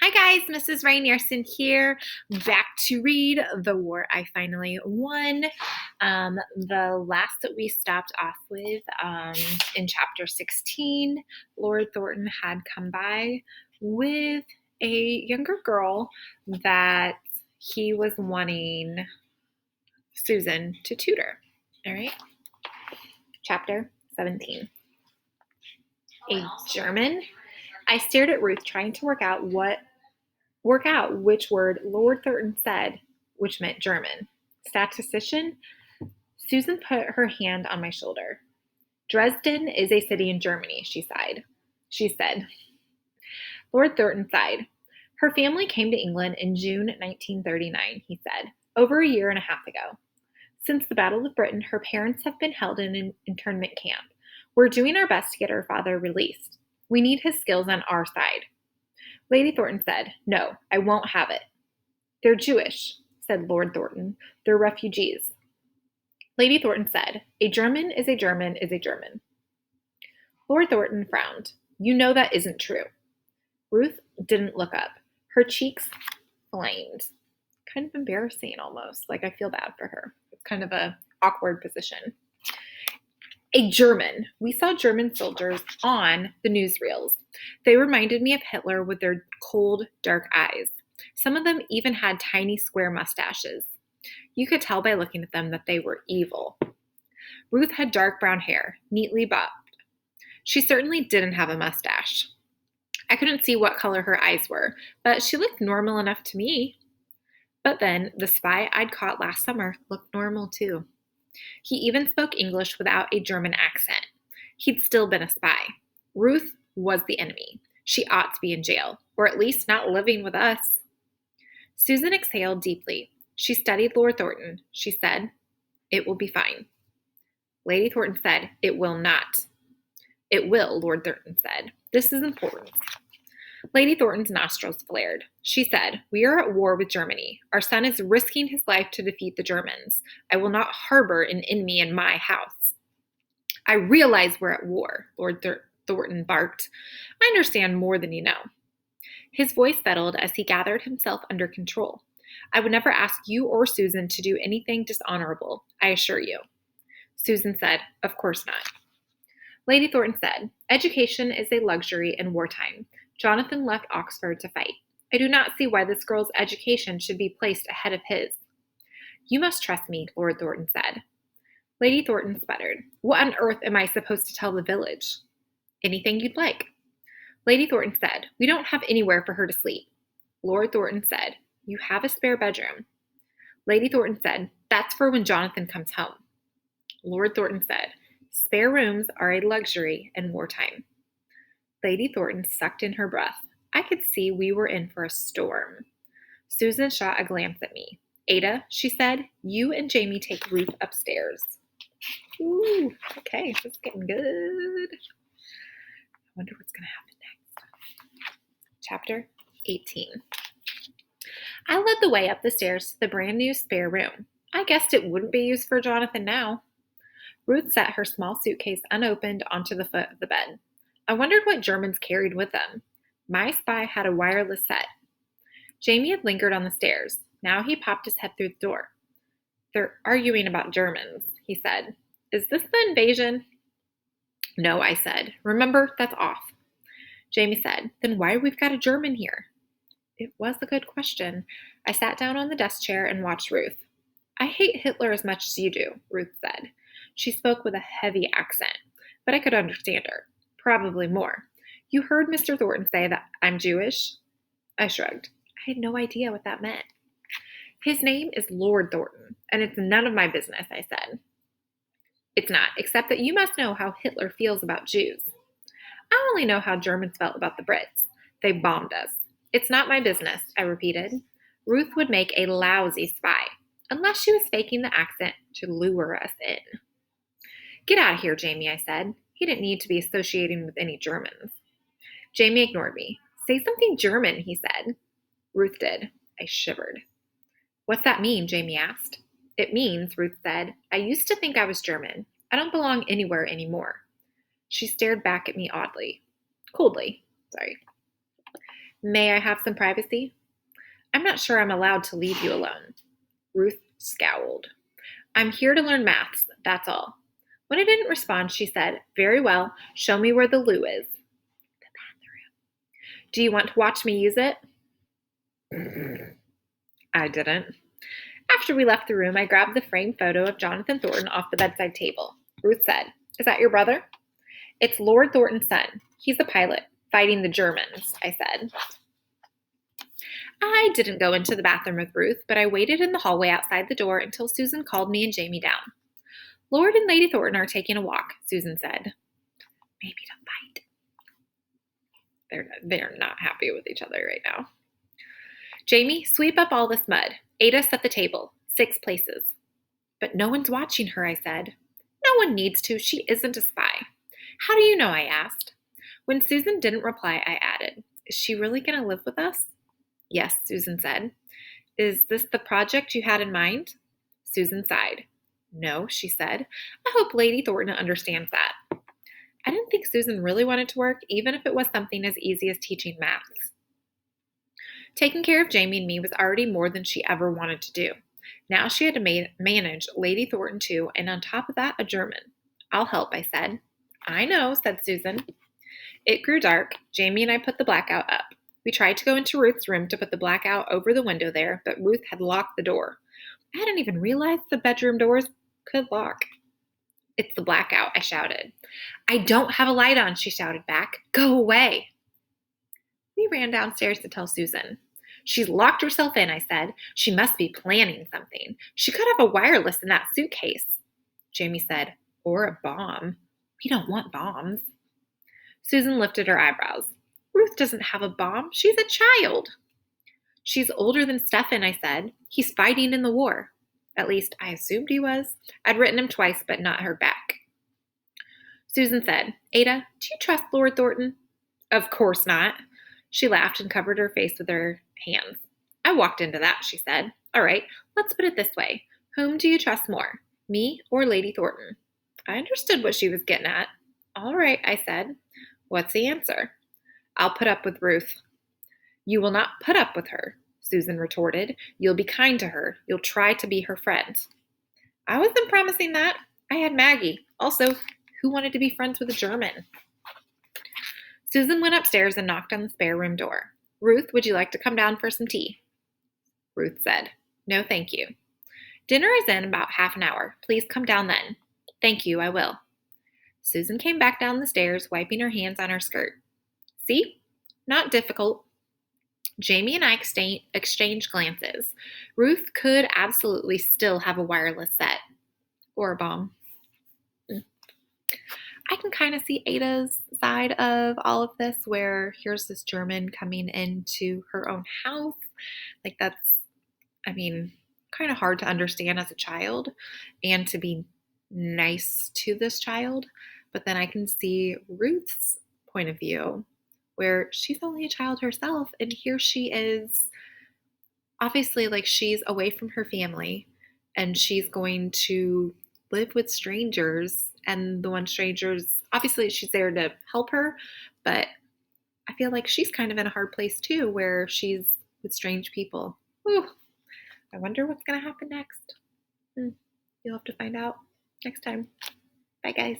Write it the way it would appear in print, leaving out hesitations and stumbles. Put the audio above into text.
Hi guys, Mrs. Rainierson here, back to read The War I Finally Won. The last that we stopped off with in chapter 16, Lord Thornton had come by with a younger girl that he was wanting Susan to tutor. All right, chapter 17. A German? I stared at Ruth, trying to work out which word Lord Thornton said, which meant German. Statistician? Susan put her hand on my shoulder. Dresden is a city in Germany, she said. Lord Thornton sighed. Her family came to England in June 1939, he said, over a year and a half ago. Since the Battle of Britain, her parents have been held in an internment camp. We're doing our best to get her father released. We need his skills on our side. Lady Thornton said, "No, I won't have it." "They're Jewish," said Lord Thornton. "They're refugees." Lady Thornton said, "A German is a German is a German." Lord Thornton frowned. "You know that isn't true." Ruth didn't look up. Her cheeks flamed. Kind of embarrassing almost. Like I feel bad for her. It's kind of an awkward position. A German. We saw German soldiers on the newsreels. They reminded me of Hitler with their cold, dark eyes. Some of them even had tiny square mustaches. You could tell by looking at them that they were evil. Ruth had dark brown hair, neatly bobbed. She certainly didn't have a mustache. I couldn't see what color her eyes were, but she looked normal enough to me. But then the spy I'd caught last summer looked normal too. He even spoke English without a German accent. He'd still been a spy. Ruth was the enemy. She ought to be in jail, or at least not living with us. Susan exhaled deeply. She studied Lord Thornton. She said, "It will be fine." Lady Thornton said, "It will not." "It will," Lord Thornton said. "This is important." Lady Thornton's nostrils flared. She said, "We are at war with Germany. Our son is risking his life to defeat the Germans. I will not harbor an enemy in my house." "I realize we're at war," Lord Thornton barked. "I understand more than you know." His voice settled as he gathered himself under control. "I would never ask you or Susan to do anything dishonorable, I assure you." Susan said, "Of course not." Lady Thornton said, "Education is a luxury in wartime. Jonathan left Oxford to fight. I do not see why this girl's education should be placed ahead of his." "You must trust me," Lord Thornton said. Lady Thornton sputtered. "What on earth am I supposed to tell the village?" "Anything you'd like." Lady Thornton said, "We don't have anywhere for her to sleep." Lord Thornton said, "You have a spare bedroom." Lady Thornton said, "That's for when Jonathan comes home." Lord Thornton said, "Spare rooms are a luxury in wartime." Lady Thornton sucked in her breath. I could see we were in for a storm. Susan shot a glance at me. "Ada," she said, "you and Jamie take Ruth upstairs." Ooh, okay, this is getting good. I wonder what's going to happen next. Chapter 18. I led the way up the stairs to the brand new spare room. I guessed it wouldn't be used for Jonathan now. Ruth set her small suitcase unopened onto the foot of the bed. I wondered what Germans carried with them. My spy had a wireless set. Jamie had lingered on the stairs. Now he popped his head through the door. "They're arguing about Germans," he said. "Is this the invasion?" "No," I said. "Remember, that's off." Jamie said, "Then why we've got a German here?" It was a good question. I sat down on the desk chair and watched Ruth. "I hate Hitler as much as you do," Ruth said. She spoke with a heavy accent, but I could understand her. Probably more. "You heard Mr. Thornton say that I'm Jewish?" I shrugged. I had no idea what that meant. "His name is Lord Thornton, and it's none of my business," I said. "It's not, except that you must know how Hitler feels about Jews." "I only know how Germans felt about the Brits. They bombed us." "It's not my business," I repeated. Ruth would make a lousy spy, unless she was faking the accent to lure us in. "Get out of here, Jamie," I said. He didn't need to be associating with any Germans. Jamie ignored me. "Say something German," he said. Ruth did. I shivered. "What's that mean?" Jamie asked. "It means," Ruth said, "I used to think I was German. I don't belong anywhere anymore." She stared back at me coldly. May I have some privacy? I'm not sure I'm allowed to leave you alone. Ruth scowled. I'm here to learn maths, that's all. When I didn't respond, she said, Very well, show me where the loo is. The bathroom. Do you want to watch me use it? I didn't. After we left the room, I grabbed the framed photo of Jonathan Thornton off the bedside table. Ruth said, Is that your brother? It's Lord Thornton's son. He's a pilot, fighting the Germans, I said. I didn't go into the bathroom with Ruth, but I waited in the hallway outside the door until Susan called me and Jamie down. Lord and Lady Thornton are taking a walk, Susan said. Maybe to fight. They're not happy with each other right now. Jamie, sweep up all this mud. Ada set the table. 6 places. But no one's watching her, I said. No one needs to. She isn't a spy. How do you know? I asked. When Susan didn't reply, I added, Is she really going to live with us? Yes, Susan said. Is this the project you had in mind? Susan sighed. No, she said. I hope Lady Thornton understands that. I didn't think Susan really wanted to work, even if it was something as easy as teaching maths. Taking care of Jamie and me was already more than she ever wanted to do. Now she had to manage Lady Thornton too, and on top of that, a German. I'll help, I said. I know, said Susan. It grew dark. Jamie and I put the blackout up. We tried to go into Ruth's room to put the blackout over the window there, but Ruth had locked the door. I hadn't even realized the bedroom doors could lock. It's the blackout, I shouted. I don't have a light on, she shouted back. Go away. We ran downstairs to tell Susan. She's locked herself in, I said. She must be planning something. She could have a wireless in that suitcase. Jamie said, or a bomb. We don't want bombs. Susan lifted her eyebrows. Ruth doesn't have a bomb. She's a child. She's older than Stefan, I said. He's fighting in the war. At least I assumed he was. I'd written him twice, but not heard back. Susan said, Ada, do you trust Lord Thornton? Of course not. She laughed and covered her face with her hands. I walked into that, she said. All right, let's put it this way. Whom do you trust more, me or Lady Thornton? I understood what she was getting at. All right, I said. What's the answer? I'll put up with Ruth. You will not put up with her, Susan retorted. You'll be kind to her. You'll try to be her friend. I wasn't promising that. I had Maggie. Also, who wanted to be friends with a German? Susan went upstairs and knocked on the spare room door. Ruth, would you like to come down for some tea? Ruth said, No, thank you. Dinner is in about half an hour. Please come down then. Thank you, I will. Susan came back down the stairs, wiping her hands on her skirt. See? Not difficult. Jamie and I exchanged glances. Ruth could absolutely still have a wireless set. Or a bomb. I can kind of see Ada's side of all of this, where here's this German coming into her own house. Like that's, kind of hard to understand as a child and to be nice to this child. But then I can see Ruth's point of view, where she's only a child herself, and here she is, obviously, like, she's away from her family, and she's going to live with strangers, and the one strangers, obviously she's there to help her, but I feel like she's kind of in a hard place too, where she's with strange people. Ooh, I wonder what's going to happen next. You'll have to find out next time. Bye, guys.